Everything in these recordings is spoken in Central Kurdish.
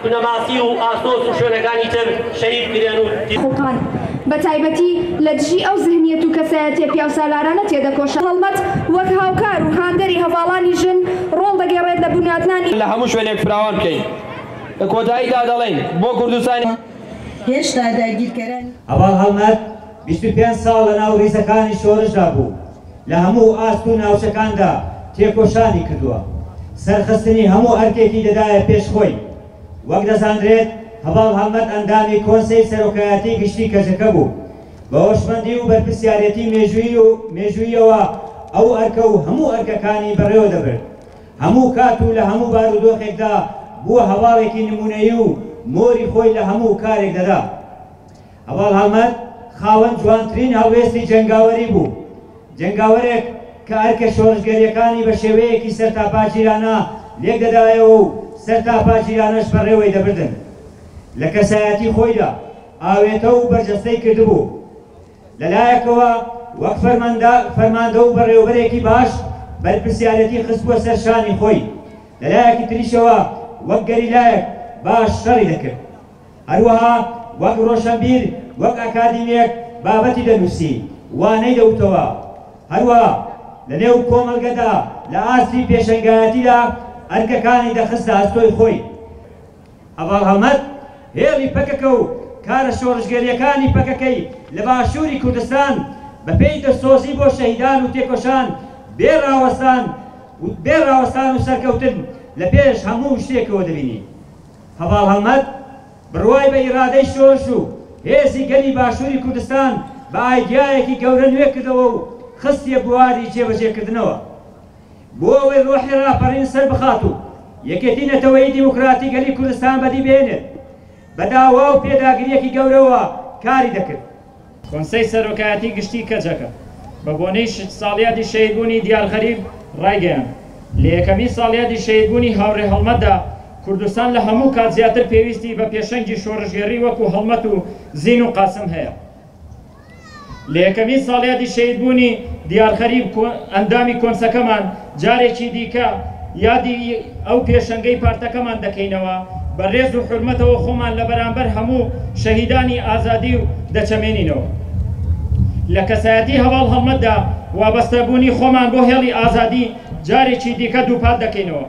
کونەماسی و ئاسۆس و شوێنەکانی تر شەهید کرێن و خۆکان بە تایبەتی لە دژی ئەو زهنیەت و کەسایەتیە پیاوسالارانە تێدەکۆشە هەڵمەت وەک هاوکار و هاندەری هەواڵانی ژن ڕۆڵ دەگەڕێت لە بنیادنانی لە هەموو شوێنێک فراوان بکەین لە کۆتاییدا دەڵێن بۆ کوردستانی هێشتا داگیرکەران ئەوان هەڵمەت 25 ساڵ لە ناو ڕیزەکانی شۆڕشدا بوو لە هەموو ئاست و ناوچەکاندا تێکۆشانی کردووە سەرخستنی هەموو ئەرکێکی دەدایە پێش خۆی وەک دەزانرێت هەواڵ هەڵمەت ئەندامی کۆنسەی سەرۆکایەتی گشتی کەژەکە بوو بە هۆشمەندی و بەرپرسیارەتی مێژوویەوە ئەو ئەرکە و هەموو ئەرکەکانی بەڕێوە دەبرد هەموو کات و لە هەموو بارودۆخێکدا بووە هەواڵێکی نمونەیی و مۆری خۆی لە هەموو کارێک دەدا هەواڵ هەڵمەت خاوەن جوانترین هەڵوێستی جەنگاوەری بوو جەنگاوەرێک کە ئەرکە شۆڕشگەریەکانی بە شێوەیەکی سەرتاپاگیرانە لێک دەدایەوە و سەرتاپاگیرانەش بەڕێوەی دەبردن لە کەسایەتی خۆیدا ئاوێتە و بەرجەستەی کردبوو لەلایەکەوە وەک فەرماندە و بەڕێوەبەرێکی باش بەرپرسیارەتی خستبووە سەر شانی خۆی لەلایەکی تریشەوە وەک گەریلایەک باش شەڕی دەکرد هەروەها وەک ڕۆشنبیر وەک ئەکادیمێک بابەتی دەنووسی وانەی دەوتەوە هەروەها لە نێو کۆمەڵگەدا لە ئاستی پێشەنگایەتیدا ئەرکەکانی دەخستە ئەستۆی خۆی هەواڵ هەڵمەت هێڵی پەکەکە و کارە شۆڕژگەریەکانی پەکەکەی لە باشووری کوردستان بەپێی دەستۆزی بۆ شەهیدان و تێکۆشان بێ ڕاوەستان و سەرکەوتن لە پێش هەموو شتێکەوە دەبینی هەواڵ هەڵمەت بڕوای بە ئیرادەی شۆڕش و هێزی گەلی باشووری کوردستان بە ئایدیایەکی گەورە نوێ کردەوە و خستیە بواری جێبەجێکردنەوە بۆ ئەوەی ڕۆحی ڕاپەڕین سەر بخات و یەکێتی نەتەوەیی دیموکراتی گەلی کوردستان بەدی بێنێت بە داوا و پێداگریەکی گەورەوە کاری دەکرد کۆنسەی سەرۆکایەتی گشتی کەجەکە بە بۆنەی ساڵیادی شەهیدبوونی دیارغەریب ڕایگەیان لە یەکەمی ساڵیادی شەهیدبوونی هاوڕێ هەڵمەتدا کوردستان لە هەموو کات زیاتر پێویستی بە پێشەنگی شۆڕژگەری وەکو هەڵمەت و زین و قاسم هەیە لە یەکەمی ساڵیادی شەهیدبوونی دیارغەریب ئەندامی کۆنسەکەمان جارێکی دیکە یادی ئەو پێشەنگەی پارتەکەمان دەکەینەوە بە ڕێز و حورمەتەوە خۆمان لە بەرامبەر هەموو شەهیدانی ئازادی و دەچەمێنینەوە لە کەسایەتی هەواڵ هەڵمەتدا وابەستەبوونی خۆمان بۆ هێڵی ئازادی جارێکی دیکە دووپات دەکەینەوە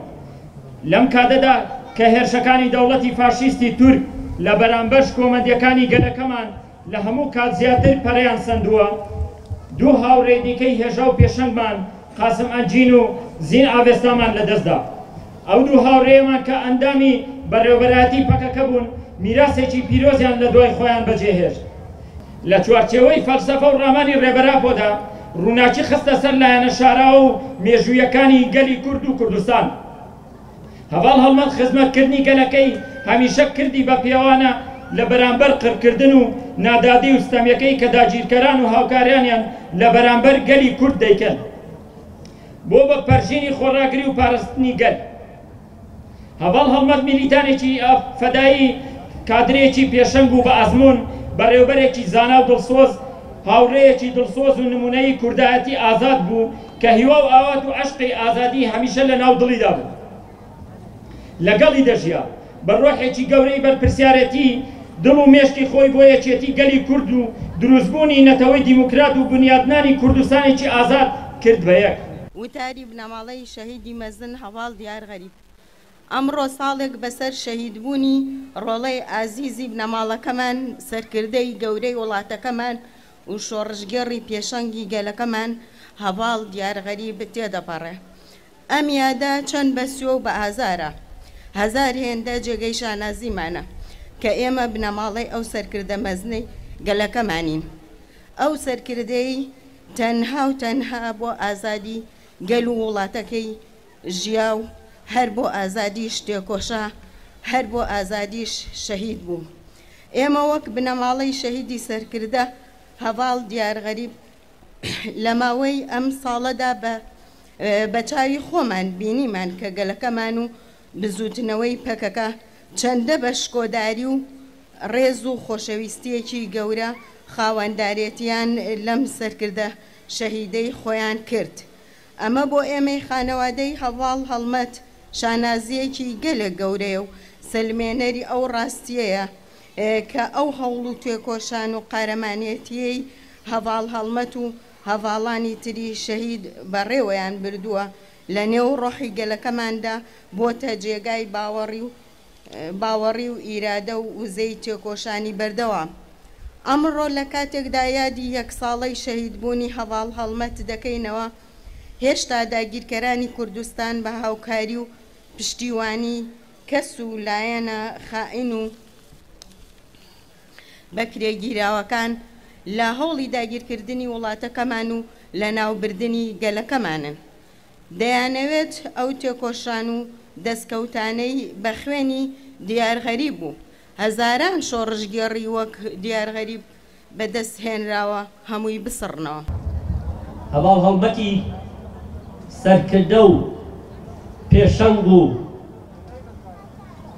لەم کاتەدا کە هێرشەکانی دەوڵەتی فاشیستی تورک لە بەرامبەر کۆمەندیەکانی گەلەکەمان لە هەموو کات زیاتر پەڕیان سندووە دوو هاوڕێ دیکەی هێژا و پێشەنگمان قاسم ئەنجین و زین ئاوێستامان لەدەستدا ئەو دوو هاوڕێمان کە ئەندامی بەڕێوەبەراتی پەکەکە بوون میراسێکی پیرۆزیان لە دوای خۆیان بەجێهێشت لە چوارچێوەی فەلسەفە و ڕامانی ڕێبەراپۆدا ڕووناکی خستە سەر لایەنە شاراوە و مێژوویەکانی گەلی کورد و کوردستان هەواڵ هەڵمەت خزمەتکردنی گەلەکەی هەمیشە کردی بە پێوانە لە بەرامبەر قڕکردن و نادادی و ستەمیەکەی کە داگیرکەران و هاوکاریانیان لە بەرامبەر گەلی کورد دەیکەن بۆ بە پەرژینی خۆڕاگری و پاراستنی گەل هەواڵ هەڵمەت میلیتانێکی فەدایی کادرێکی پێشەنگ و بە ئەزمون بەڕێوەبەرێکی زانا و دڵسۆز هاوڕێیەکی دڵسۆز و نمونەی کوردایەتی ئازاد بوو کە هیوا و ئاوات و عەشقی ئازادی هەمیشە لە ناو دڵیدا بوو لەگەڵی دەژیا بە ڕۆحێکی گەورەی بەرپرسیارەتی دڵ و مێشکی خۆی بۆ یەکێتی گەلی کورد و دروستبوونی نەتەوەی دیموکرات و بنیادنانی کوردستانێکی ئازاد کرد بە یەک وتاری بنەماڵەی شەهیدی مەزن هەواڵ دیارغەریب ئەمڕۆ ساڵێک بەسەر شەهیدبوونی ڕۆڵەی ئازیزی بنەماڵەکەمان سەرکردەی گەورەی وڵاتەکەمان و شۆڕژگەڕی پێشەنگی گەلەکەمان هەواڵ دیارغەریب تێدەپەڕێ ئەم یادە چەند بەسیۆ و بە ئازارە هەزار هێندە جێگەی شانازیمانە کە ئێمە بنەماڵەی ئەو سەرکردە مەزنەی گەلەکەمانین ئەو سەرکردەی تەنها و تەنها بۆ ئازادی گەل و وڵاتەکەی ژیا و هەر بۆ ئازادیش تێکۆشا هەر بۆ ئازادیش شەهید بوو ئێمە وەک بنەماڵەی شەهیدی سەرکردە هەواڵ دیارغەریب لە ماوەی ئەم ساڵەدا بە چاوی خۆمان بینیمان کە گەلەکەمان و بزوتنەوەی پەکەکە چەندە بە شکۆداری و ڕێز و خۆشەویستیەکی گەورە خاوەندارێتیان لەم سەرکردە شەهیدەی خۆیان کرد ئەمە بۆ ئێمەی خانەوادەی هەواڵ هەڵمەت شانازیەکی گەلێک گەورەیە و سلمێنەری ئەو ڕاستیەیە کە ئەو هەوڵ و توێکۆشان و قارەمانێتیەی هەڤاڵ هەڵمەت و هەڤاڵانی تری شەهید بەڕێوەیان بردووە لە نێو ڕۆحی گەلەکەماندا بۆتە جێگای باوەڕی و ئیرادە و وزەی تێکۆشانی بەردەوام. ئەمڕۆ لە کاتێکدا یادی یەک ساڵەی شەهیدبوونی هەڤاڵ هەڵمەت دەکەینەوە، هێشتا داگیرکەرانی کوردستان بە هاوکاری و پشتیوانی کەس و لایەنە خائین و بەکرێگیراوەکان لە هەوڵی داگیرکردنی وڵاتەکەمان و لە ناوبردننی گەلەکەمانن. دەیانەوێت ئەو تێکۆشان و دەستکەوتانەی بە خوێنی دیارغەریب بوو هەزاران شۆڕژگێڕی وەک دیارغەریب بەدەست هێنراوە هەمووی بسڕنەوە. هەڤاڵ هەڵمەتی سەرکردە و پێشەنگ و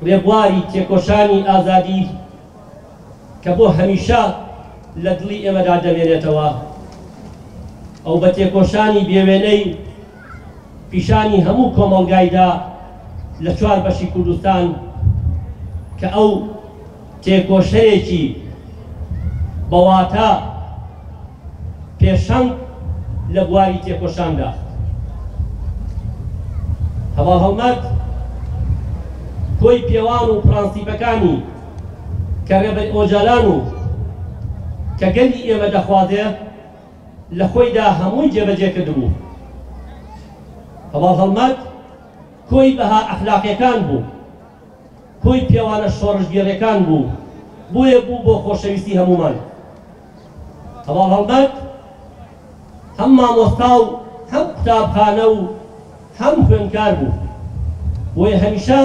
ڕێبواری تێکۆشانی ئازادی کە بۆ هەمیشە لە دڵی ئێمەدا دەمێنێتەوە، ئەو بە تێکۆشانی بێوێنەی پیشانی هەموو کۆمەڵگایدا لە چوار بەشی کوردستان کە ئەو تێکۆشەیەکی بەواتە پێشەنگ لە بواری تێکۆشاندا. هەڤاڵ هەڵمەت کۆی پێوان و پرانسیپەکانی کە ڕێبەر ئۆجالان و کە گەلی ئێمە دەخوازێ لە خۆیدا هەمووی جێبەجێ کردبوو. هەڤاڵ هەڵمەت کۆی بەها ئەخلاقیەکان بوو، کۆی پێوانە شۆڕژگێڕیەکان بوو، بۆیە بوو بۆ خۆشەویستی هەمومان. هەڤاڵ هەڵمەت هەم مامۆستا و هەم قوتابخانە و هەم خوێندکار بوو، بۆیە هەمیشە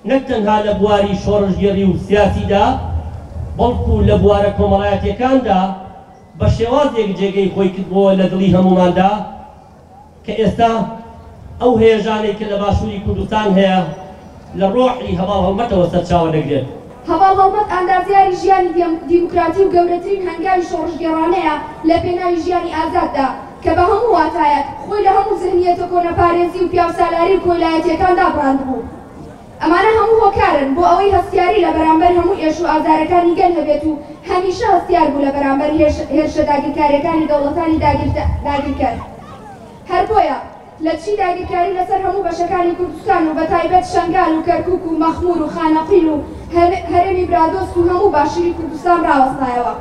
نەک تەنها لە بواری شۆڕژگێڕی و سیاسیدا بەڵکو لە بوارە کۆمەڵایەتیەکاندا بە شێوازێک جێگەی خۆی کردبووە لە دڵی هەموماندا کە ئێستا ئەو هێژانەی کە لە باشووری کوردستان هەیە لە ڕۆحی هەڤاڵ هەڵمەتەوە سەرچاوە دەگرێت. هەڤاڵ هەڵمەت ئەندازیاری ژیانی دیموکراتی و گەورەترین هەنگاوی شۆڕژگێڕانەیە لە پێناوی ژیانی ئازاددا کە بە هەموو واتایەک خۆی لە هەموو زەهنیەتە کۆنەپارێزی و پیاوسالاری و کۆیلایەتیەکاندا بڕاندبوو. ئەمانە هەموو هۆکارن بۆ ئەوەی هەستیاری لە بەرامبەر هەموو ئێش و ئازارەکانی گەل هەبێت و هەمیشە هەستیار بوو لە بەرامبەر هێرشە داگیرکاریەکانی دەوڵەتانی داگیرکار. هەر بۆیە لە چی داگیرکاری لەسەر هەموو بەشەکانی کوردستان و بەتایبەت شەنگال و کەرکووک و مەخمور و خانەقین و هەرێمی برادۆست و هەموو باشووری کوردستان ڕاوەستایەوە.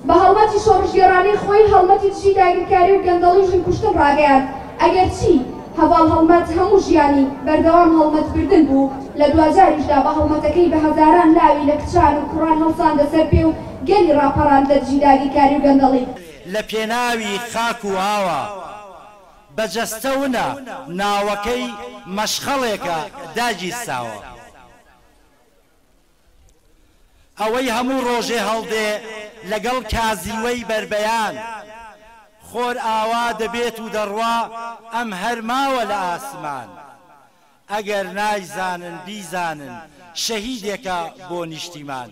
بە هەڵمەتی شۆڕژگێڕانەی خۆی هەڵمەتی چی داگیرکاری و گەندەڵی ژن کوشتن ڕاگەیاند. ئەگەر چی هەڤاڵ هەڵمەت هەموو ژیانی بەردەوام هەڵمەتبردن بوو، لە دوجاریشدا بە هەڵمەتەکەی بە هەزاران لاوی لە کچان و کوڕان هەڵساندە سەر پێ و گەلی ڕاپەڕاند لە دژی داگیرکاری و گەندەڵی. لە پێناوی خاک و ئاوە بەجەستەونە ناوەکەی مەشخەڵێکە داگیرساوە. ئەوەی هەموو ڕۆژێ هەڵدێ لەگەڵ کازیوەی بربەیان خۆر ئاوا دەبێت و دەڕوا ئەم هەرماوە لە ئاسمان. ئەگەر نایزانن بیزانن شەهیدێکە بۆ نیشتیمان.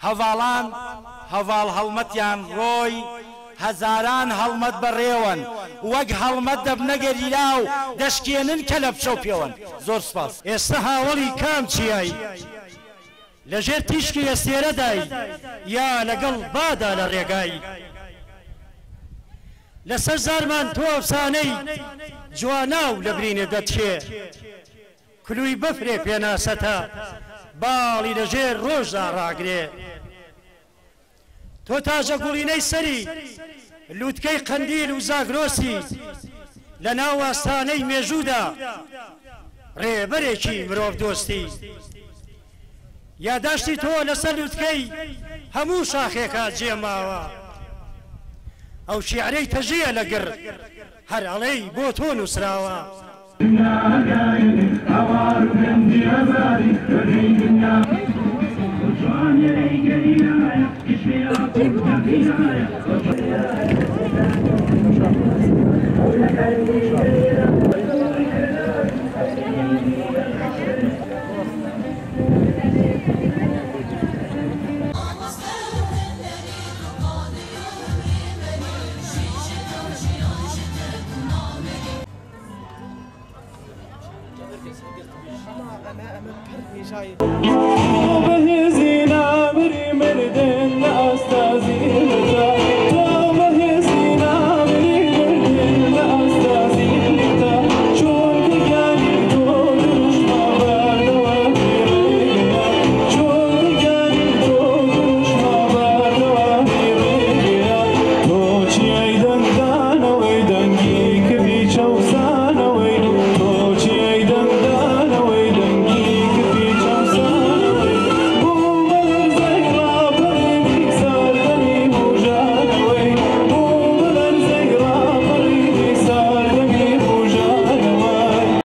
هەڤاڵان هەڤاڵ هەڵمەتیان ڕۆی هەزاران هەڵمەت بەڕێوەن وەک هەڵمەت دەبنەگەریرا و دەشکێنن کە لە پشە و پێوەن. زۆر سپاس. ئێستا هاوڵی کام چیایی؟ لەژێر تیشکی ئێستێرەدای یا لەگەڵ بادا لە ڕێگایی؟ لەسەر زارمان تۆ ئەفسانەی جواناو لە برینێ دەتشێ، کلوی بەفرێ پێناسەتە باڵی لەژێر ڕۆژدا ڕاگرێ. تۆ تاژە گوڵینەی سەری لووتکەی قەندیل و زاگرۆسی لە ناو ئاستانەی مێژوودا ڕێبەرێکی مرۆڤ دۆستی. یاداشتی تۆ لەسەر لووتکەی هەموو شاخێکە جێماوە. ئەو شیعرەی تەژیە لەگەڕ هەر ئەڵەی بۆ تۆ نووسراوە. بهزينا بري مرده